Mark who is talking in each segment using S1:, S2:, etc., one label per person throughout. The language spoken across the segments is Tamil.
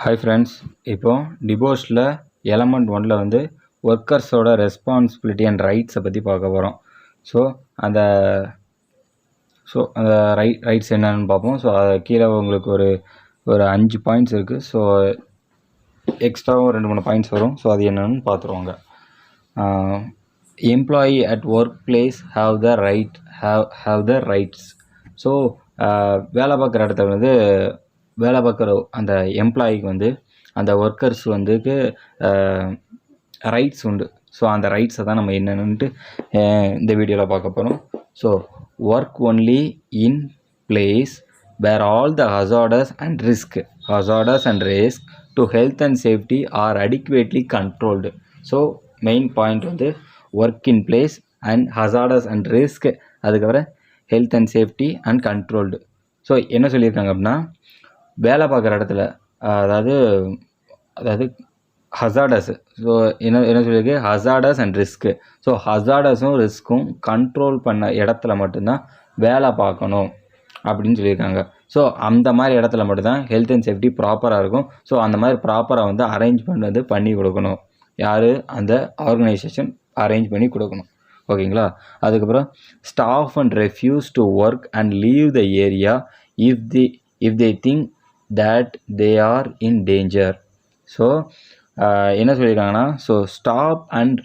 S1: Hi friends, இப்போ NEBOSHல element-1ல வந்து ஒர்க்கர்ஸோட ரெஸ்பான்சிபிலிட்டி அண்ட் ரைட்ஸை பற்றி பார்க்க போகிறோம். ஸோ அந்த ரைட்ஸ் என்னன்னு பார்ப்போம். ஸோ அது கீழே உங்களுக்கு ஒரு 5 பாயிண்ட்ஸ் இருக்குது. ஸோ எக்ஸ்ட்ராவும் 2-3 பாயிண்ட்ஸ் வரும். ஸோ அது என்னன்னு பார்த்துருவாங்க. Employee at work place have the rights. So வேலை பார்க்குற இடத்துல வந்து வேலை பார்க்குற அந்த எம்ப்ளாயிக்கு வந்து அந்த ஒர்க்கர்ஸ் வந்துக்கு ரைட்ஸ் உண்டு. ஸோ அந்த ரைட்ஸை தான் நம்ம என்னென்னுட்டு இந்த வீடியோவில் பார்க்க போகிறோம். So work only in place where all the hazardous and risk to health and safety are adequately controlled. So main point வந்து work in place and hazardous and risk, அதுக்கப்புறம் health and safety and controlled. So என்ன சொல்லியிருக்காங்க அப்படின்னா, வேலை பார்க்குற இடத்துல அதாவது ஹசார்டஸ். ஸோ என்ன சொல்லியிருக்கு, ஹசார்டஸ் அண்ட் ரிஸ்க்கு. ஸோ ஹசார்டஸும் ரிஸ்க்கும் கண்ட்ரோல் பண்ண இடத்துல மட்டும்தான் வேலை பார்க்கணும் அப்படின்னு சொல்லியிருக்காங்க. ஸோ அந்த மாதிரி இடத்துல மட்டும்தான் ஹெல்த் அண்ட் சேஃப்டி ப்ராப்பராக இருக்கும். ஸோ அந்த மாதிரி ப்ராப்பராக வந்து அரேஞ்ச்மெண்ட் வந்து பண்ணி கொடுக்கணும். யார்? அந்த ஆர்கனைசேஷன் அரேஞ்ச் பண்ணி கொடுக்கணும். ஓகேங்களா? அதுக்கப்புறம் staff and refuse to work and leave the area if they think that they are in danger. So என்ன சொல்லியிருக்காங்கன்னா, ஸோ ஸ்டாப் அண்ட்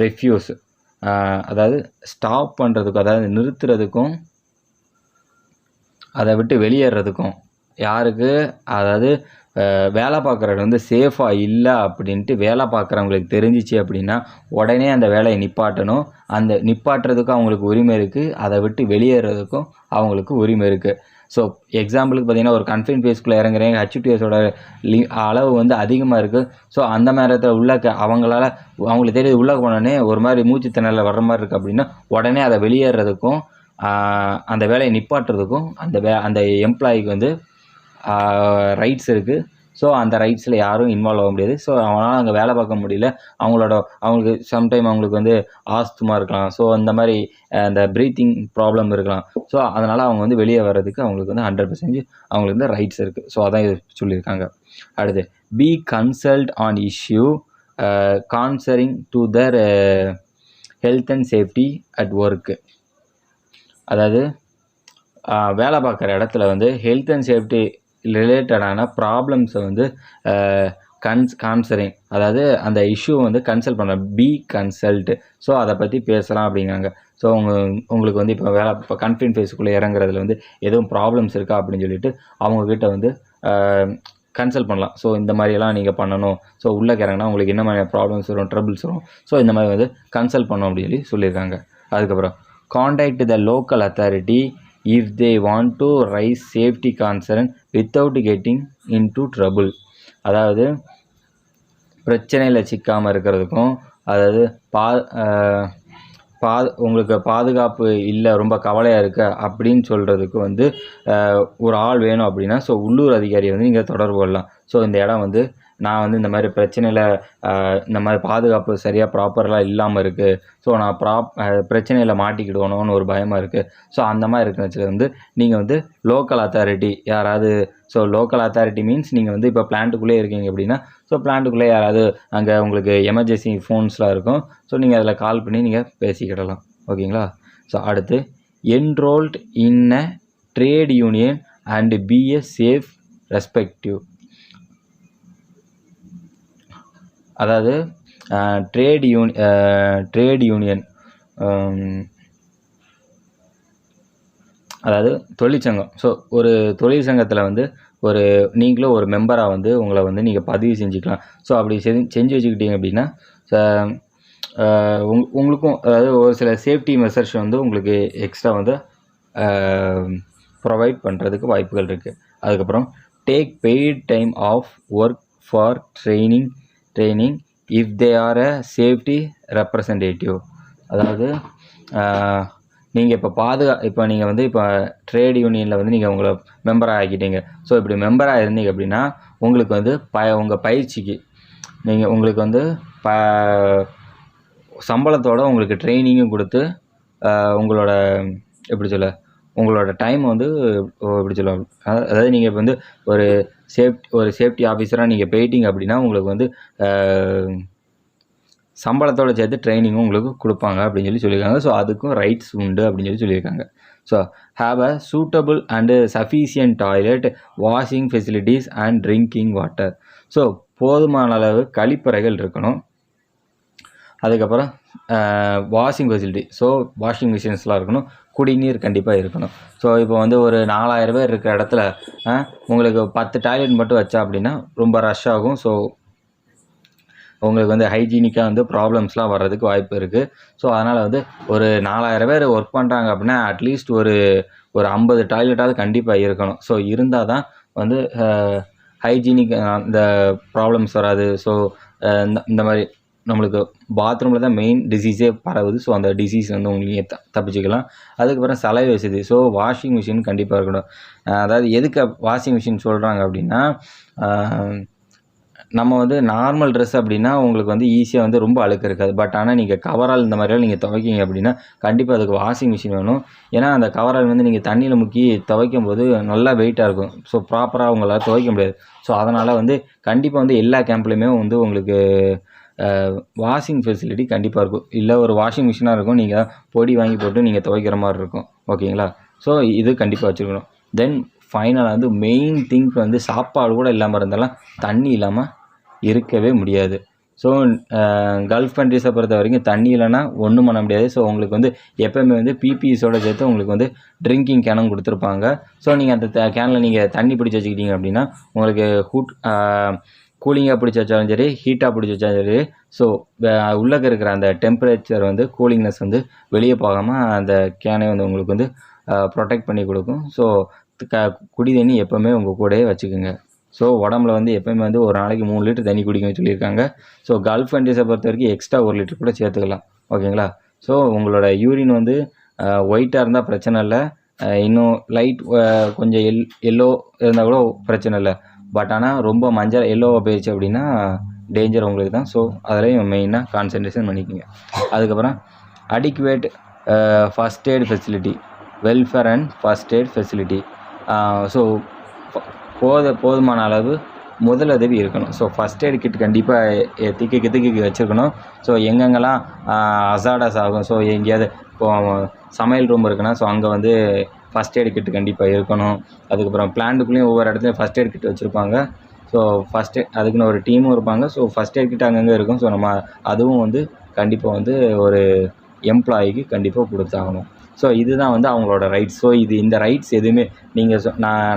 S1: ரெஃப்யூஸ், அதாவது ஸ்டாப் பண்ணுறதுக்கும், அதாவது நிறுத்துறதுக்கும், அதை விட்டு வெளியேறதுக்கும் யாருக்கு, அதாவது வேலை பார்க்குறது வந்து சேஃபாக இல்லை அப்படின்ட்டு வேலை பார்க்குறவங்களுக்கு தெரிஞ்சிச்சு அப்படின்னா உடனே அந்த வேலையை நிப்பாட்டணும். அந்த நிப்பாட்டுறதுக்கும் அவங்களுக்கு உரிமை இருக்குது, அதை விட்டு வெளியேறதுக்கும் அவங்களுக்கு உரிமை இருக்குது. ஸோ எக்ஸாம்பிளுக்கு பார்த்தீங்கன்னா, ஒரு கன்ஃபைன் ஃபேஸ்க்குள்ளே இறங்குறேன், HTSோட அளவு வந்து அதிகமாக இருக்குது. ஸோ அந்த நேரத்தில் அவங்களுக்கு தெரியுது, உள்ளே போனோடனே ஒரு மாதிரி மூச்சு திணறல் வர்ற மாதிரி இருக்குது அப்படின்னா உடனே அதை வெளியேறதுக்கும் அந்த வேலையை நிப்பாட்டுறதுக்கும் அந்த எம்ப்ளாயிக்கு வந்து ரைட்ஸ் இருக்குது. ஸோ அந்த ரைட்ஸில் யாரும் இன்வால்வ் ஆக முடியாது. ஸோ அவங்களால அங்கே வேலை பார்க்க முடியல, அவங்களுக்கு சம்டைம் அவங்களுக்கு வந்து ஆஸ்துமா இருக்கலாம். ஸோ அந்த மாதிரி அந்த ப்ரீத்திங் ப்ராப்ளம் இருக்கலாம். ஸோ அதனால் அவங்க வந்து வெளியே வர்றதுக்கு அவங்களுக்கு வந்து 100% அவங்களுக்கு வந்து ரைட்ஸ் இருக்குது. ஸோ அதான் இது சொல்லியிருக்காங்க. அடுத்து, be consult on issue concerning to their health and safety at work. அதாவது வேலை பார்க்குற இடத்துல வந்து ஹெல்த் அண்ட் சேஃப்டி ரிலேட்டடான ப்ராப்ளம்ஸை வந்து கான்சரிங், அதாவது அந்த இஷ்யூ வந்து கன்சல்ட் பண்ண, பி கன்சல்ட். ஸோ அதை பற்றி பேசலாம் அப்படிங்கிறாங்க. ஸோ உங்களுக்கு வந்து இப்போ கன்ஃபைன் ஃபேஸுக்குள்ளே இறங்குறதுல வந்து எதுவும் ப்ராப்ளம்ஸ் இருக்கா அப்படின்னு சொல்லிட்டு அவங்கக்கிட்ட வந்து கன்சல்ட் பண்ணலாம். ஸோ இந்த மாதிரியெல்லாம் நீங்கள் பண்ணணும். ஸோ உள்ளே இறங்கினா உங்களுக்கு என்ன மாதிரி ப்ராப்ளம்ஸ் வரும், ட்ரபிள்ஸ் வரும். ஸோ இந்த மாதிரி வந்து கன்சல்ட் பண்ணணும் அப்படின்னு சொல்லியிருக்காங்க. அதுக்கப்புறம் contact the local authority if they want to raise safety concern without getting into trouble. அதாவது பிரச்சனையில் சிக்காமல் இருக்கிறதுக்கும், அதாவது உங்களுக்கு பாதுகாப்பு இல்லை, ரொம்ப கவலையாக இருக்க அப்படின்னு சொல்கிறதுக்கு வந்து ஒரு ஆள் வேணும் அப்படின்னா, ஸோ உள்ளூர் அதிகாரியை வந்து நீங்கள் தொடர்பு கொள்ளலாம். ஸோ இந்த இடம் வந்து நான் வந்து இந்த மாதிரி பிரச்சனையில் இந்த மாதிரி பாதுகாப்பு சரியாக ப்ராப்பராக இல்லாமல் இருக்குது, ஸோ நான் பிரச்சனையில் மாட்டிக்கிடுவோணும்னு ஒரு பயமாக இருக்குது. ஸோ அந்த மாதிரி இருக்கிற வந்து நீங்கள் வந்து லோக்கல் அத்தாரிட்டி யாராவது, ஸோ லோக்கல் அத்தாரிட்டி மீன்ஸ் நீங்கள் வந்து இப்போ பிளான்ட்டுக்குள்ளே இருக்கீங்க அப்படின்னா, ஸோ பிளான்ட்டுக்குள்ளே யாராவது அங்கே உங்களுக்கு எமர்ஜென்சி ஃபோன்ஸ்லாம் இருக்கும். ஸோ நீங்கள் அதில் கால் பண்ணி நீங்கள் பேசிக்கிடலாம். ஓகேங்களா? ஸோ அடுத்து, enrolled in a trade union and B a safe respective. அதாவது ட்ரேட் யூனியன் அதாவது தொழிற்சங்கம். ஸோ ஒரு தொழிற்சங்கத்தில் வந்து நீங்களும் ஒரு மெம்பராக வந்து உங்களை வந்து நீங்கள் பதிவு செஞ்சுக்கலாம். ஸோ அப்படி செஞ்சு வச்சுக்கிட்டீங்க அப்படின்னா உங்களுக்கும் அதாவது ஒரு சில சேஃப்டி மெஷர்ஸ் வந்து உங்களுக்கு எக்ஸ்ட்ரா வந்து ப்ரொவைட் பண்ணுறதுக்கு வாய்ப்புகள் இருக்குது. அதுக்கப்புறம் take paid time off work for training if they are a safety representative. அதாவது நீங்கள் இப்போ நீங்கள் வந்து இப்போ ட்ரேட் யூனியனில் வந்து நீங்கள் உங்களை மெம்பராக ஆக்கிட்டீங்க. ஸோ இப்படி மெம்பராக இருந்தீங்க அப்படின்னா உங்களுக்கு வந்து உங்கள் பயிற்சிக்கு உங்களுக்கு வந்து சம்பளத்தோடு உங்களுக்கு ட்ரைனிங்கும் கொடுத்து உங்களோட எப்படி சொல்ல உங்களோட டைம் வந்து எப்படி சொல்லுவாங்க, அதாவது நீங்கள் இப்போ வந்து ஒரு சேஃப்டி ஆஃபீஸராக நீங்கள் போயிட்டீங்க அப்படின்னா உங்களுக்கு வந்து சம்பளத்தோட சேர்த்து ட்ரைனிங்கும் உங்களுக்கு கொடுப்பாங்க அப்படின்னு சொல்லியிருக்காங்க. ஸோ அதுக்கும் ரைட்ஸ் உண்டு அப்படின்னு சொல்லியிருக்காங்க. So have a suitable and sufficient toilet, washing facilities and drinking water. So போதுமான அளவு கழிப்பறைகள் இருக்கணும். அதுக்கப்புறம் வாஷிங் ஃபெசிலிட்டி, ஸோ வாஷிங் மிஷின்ஸ்லாம் இருக்கணும். குடிநீர் கண்டிப்பாக இருக்கணும். ஸோ இப்போ வந்து ஒரு 4000 பேர் இருக்கிற இடத்துல உங்களுக்கு 10 டாய்லெட் மட்டும் வச்சா அப்படின்னா ரொம்ப ரஷ் ஆகும். ஸோ உங்களுக்கு வந்து ஹைஜீனிக்காக வந்து ப்ராப்ளம்ஸ்லாம் வர்றதுக்கு வாய்ப்பு இருக்குது. ஸோ அதனால் வந்து ஒரு 4000 பேர் ஒர்க் பண்ணுறாங்க அப்படின்னா அட்லீஸ்ட் ஒரு 50 டாய்லெட்டாவது கண்டிப்பாக இருக்கணும். ஸோ இருந்தால் தான் வந்து ஹைஜீனிக் இந்த ப்ராப்ளம்ஸ் வராது. ஸோ இந்த மாதிரி நம்மளுக்கு பாத்ரூமில் தான் மெயின் டிசீஸே பரவுது. ஸோ அந்த டிசீஸ் வந்து உங்களுக்கு தப்பிச்சுக்கலாம். அதுக்கப்புறம் சலவை வசதி, ஸோ வாஷிங் மிஷின் கண்டிப்பாக இருக்கணும். அதாவது எதுக்கு வாஷிங் மிஷின் சொல்கிறாங்க அப்படின்னா, நம்ம வந்து நார்மல் ட்ரெஸ் அப்படின்னா உங்களுக்கு வந்து ஈஸியாக வந்து ரொம்ப அழுக்கு இருக்காது. பட் ஆனால் நீங்கள் கவரால் இந்த மாதிரிலாம் நீங்கள் துவைக்கிங்க அப்படின்னா கண்டிப்பாக அதுக்கு வாஷிங் மிஷின் வேணும். ஏன்னா அந்த கவரால் வந்து நீங்கள் தண்ணியில் முக்கி துவைக்கும் போது நல்லா வெயிட்டாக இருக்கும். ஸோ ப்ராப்பராக உங்களால் துவைக்க முடியாது. ஸோ அதனால் வந்து கண்டிப்பாக வந்து எல்லா கேம்ப்லேயுமே வந்து உங்களுக்கு வாஷிங் ஃபெசிலிட்டி கண்டிப்பாக இருக்கும். இல்லை ஒரு வாஷிங் மிஷினாக இருக்கும், நீங்கள் பொடி வாங்கி போட்டு நீங்கள் துவைக்கிற மாதிரி இருக்கும். ஓகேங்களா? ஸோ இது கண்டிப்பாக வச்சுருக்கணும். தென் ஃபைனலாக வந்து மெயின் திங்க் வந்து சாப்பாடு கூட இல்லாமல் இருந்தாலும் தண்ணி இல்லாமல் இருக்கவே முடியாது. ஸோ கல்ஃப் கண்ட்ரீஸை பொறுத்த வரைக்கும் தண்ணி இல்லைன்னா ஒன்றும் பண்ண முடியாது. ஸோ உங்களுக்கு வந்து எப்போயுமே வந்து பிபிஎஸோடு சேர்த்து உங்களுக்கு வந்து ட்ரிங்கிங் கேனும் கொடுத்துருப்பாங்க. ஸோ நீங்கள் அந்த கேனில் நீங்கள் தண்ணி பிடிச்சி வச்சுக்கிட்டீங்க அப்படின்னா உங்களுக்கு கூலிங்காக பிடிச்சி வச்சாலும் சரி, ஹீட்டாக பிடிச்சி வச்சாலும் சரி, ஸோ உள்ளே இருக்கிற அந்த டெம்பரேச்சர் வந்து கூலிங்னஸ் வந்து வெளியே போகாமல் அந்த கேனை வந்து உங்களுக்கு வந்து ப்ரொடெக்ட் பண்ணி கொடுக்கும். ஸோ குடி தண்ணி எப்போவுமே உங்கள் கூடயே வச்சுக்கோங்க. ஸோ உடம்புல வந்து எப்போயுமே வந்து ஒரு நாளைக்கு 3 லிட்டர் தண்ணி குடிக்கணும்னு சொல்லியிருக்காங்க. ஸோ கல்ஃப் கண்ட்ரீஸை பொறுத்த வரைக்கும் எக்ஸ்ட்ரா 1 லிட்டர் கூட சேர்த்துக்கலாம். ஓகேங்களா? ஸோ உங்களோட யூரின் வந்து ஒயிட்டாக இருந்தால் பிரச்சனை இல்லை. இன்னும் லைட் கொஞ்சம் எல்லோ இருந்தால் கூட பிரச்சனை இல்லை. பட் ஆனால் ரொம்ப மஞ்சள் எல்லோவாக போயிடுச்சு அப்படின்னா டேஞ்சர் உங்களுக்கு தான். ஸோ அதிலையும் மெயினாக கான்சன்ட்ரேஷன் பண்ணிக்கோங்க. அதுக்கப்புறம் adequate first aid facility, welfare and first aid facility. So போதுமான அளவு முதலுதவி இருக்கணும். ஸோ ஃபஸ்ட் எய்ட் கிட் கண்டிப்பாக திக்கி வச்சுருக்கணும். ஸோ எங்கெங்கெல்லாம் அசாடஸ் ஆகும், ஸோ எங்கேயாவது இப்போது சமையல் ரூம் இருக்குன்னா ஸோ அங்கே வந்து ஃபஸ்ட் எய்ட் கிட் கண்டிப்பாக இருக்கணும். அதுக்கப்புறம் பிளான்ட்டுக்குள்ளேயும் ஒவ்வொரு இடத்துலையும் ஃபஸ்ட் எய்ட் கிட் வச்சுருப்பாங்க. ஸோ ஃபஸ்ட் எய்ட் அதுக்குன்னு ஒரு டீமும் இருப்பாங்க. ஸோ ஃபஸ்ட் எய்ட் கிட் அங்கங்கே இருக்கும். ஸோ நம்ம அதுவும் வந்து கண்டிப்பாக வந்து ஒரு எம்ப்ளாயிக்கு கண்டிப்பாக கொடுத்தாகணும். ஸோ இதுதான் வந்து அவங்களோட ரைட்ஸ். ஸோ இந்த ரைட்ஸ் எதுவுமே நீங்கள்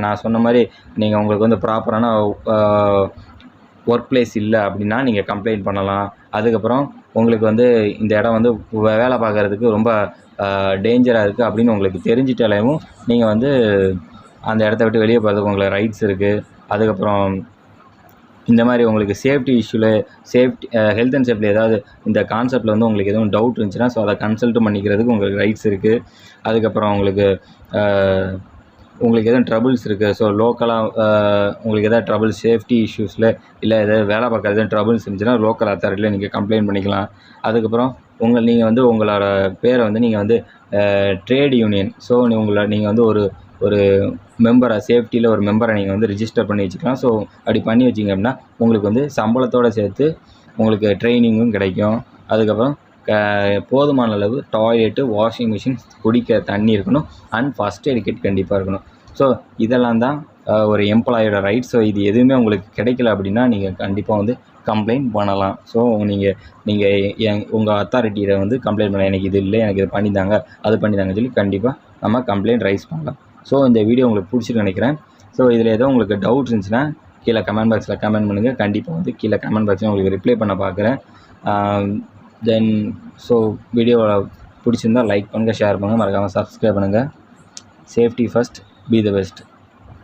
S1: நான் சொன்ன மாதிரி நீங்கள் உங்களுக்கு வந்து ப்ராப்பரான ஒர்க் பிளேஸ் இல்லை அப்படின்னா நீங்கள் கம்ப்ளைண்ட் பண்ணலாம். அதுக்கப்புறம் உங்களுக்கு வந்து இந்த இடம் வந்து வேலை பார்க்குறதுக்கு ரொம்ப டேஞ்சராக இருக்குது அப்படின்னு உங்களுக்கு தெரிஞ்சிட்டாலேயும் நீங்கள் வந்து அந்த இடத்த விட்டு வெளியே போகிறதுக்கு உங்களுக்கு ரைட்ஸ் இருக்குது. அதுக்கப்புறம் இந்த மாதிரி உங்களுக்கு சேஃப்டி ஹெல்த் அண்ட் சேஃப்டி ஏதாவது இந்த கான்செப்டில் வந்து உங்களுக்கு எதுவும் டவுட் இருந்துச்சுன்னா ஸோ அதை கன்சல்ட் பண்ணிக்கிறதுக்கு உங்களுக்கு ரைட்ஸ் இருக்குது. அதுக்கப்புறம் உங்களுக்கு எதுவும் ட்ரபிள்ஸ் இருக்குது, ஸோ லோக்கலாக உங்களுக்கு எதாவது ட்ரபிள்ஸ் சேஃப்டி இஷ்யூஸில் இல்லை எதாவது வேலை பார்க்குறது எதாவது ட்ரபிள்ஸ் இருந்துச்சுன்னா லோக்கல் அத்தாரிட்டியில் நீங்கள் கம்ப்ளைண்ட் பண்ணிக்கலாம். அதுக்கப்புறம் நீங்கள் வந்து உங்களோட பேரை வந்து நீங்கள் வந்து ட்ரேட் யூனியன், ஸோ நீங்கள் வந்து ஒரு மெம்பராக சேஃப்டியில் ஒரு மெம்பரை நீங்கள் வந்து ரிஜிஸ்டர் பண்ணி வச்சுக்கலாம். ஸோ அப்படி பண்ணி வச்சிங்க அப்படின்னா உங்களுக்கு வந்து சம்பளத்தோடு சேர்த்து உங்களுக்கு ட்ரைனிங்கும் கிடைக்கும். அதுக்கப்புறம் போதுமான அளவு டாய்லெட்டு, வாஷிங் மிஷின், குடிக்க தண்ணி இருக்கணும் அண்ட் ஃபஸ்ட் எய்ட் கிட் கண்டிப்பாக இருக்கணும். ஸோ இதெல்லாம் தான் ஒரு எம்ப்ளாயோட ரைட்ஸ். ஸோ இது எதுவுமே உங்களுக்கு கிடைக்கல அப்படின்னா நீங்கள் கண்டிப்பாக வந்து கம்ப்ளைண்ட் பண்ணலாம். ஸோ நீங்கள் உங்கள் அத்தாரிட்டியில் வந்து கம்ப்ளைண்ட் பண்ணலாம். எனக்கு இது இல்லை, எனக்கு இது பண்ணித்தாங்க, அது பண்ணித்தாங்கன்னு சொல்லி கண்டிப்பாக நம்ம கம்ப்ளைண்ட் ரைஸ் பண்ணலாம். ஸோ இந்த வீடியோ உங்களுக்கு பிடிச்சிருக்கு நினைக்கிறேன். ஸோ இதில் ஏதோ உங்களுக்கு டவுட்ஸ் இருந்துச்சுன்னா கீழே கமெண்ட் பாக்ஸில் கமெண்ட் பண்ணுங்கள். கண்டிப்பாக வந்து கீழே கமெண்ட் பாக்ஸில் உங்களுக்கு ரிப்ளை பண்ண பார்க்குறேன். தென் ஸோ வீடியோவை பிடிச்சிருந்தால் லைக் பண்ணுங்கள், ஷேர் பண்ணுங்கள், மறக்காமல் சப்ஸ்கிரைப் பண்ணுங்கள். Safety first, be the best.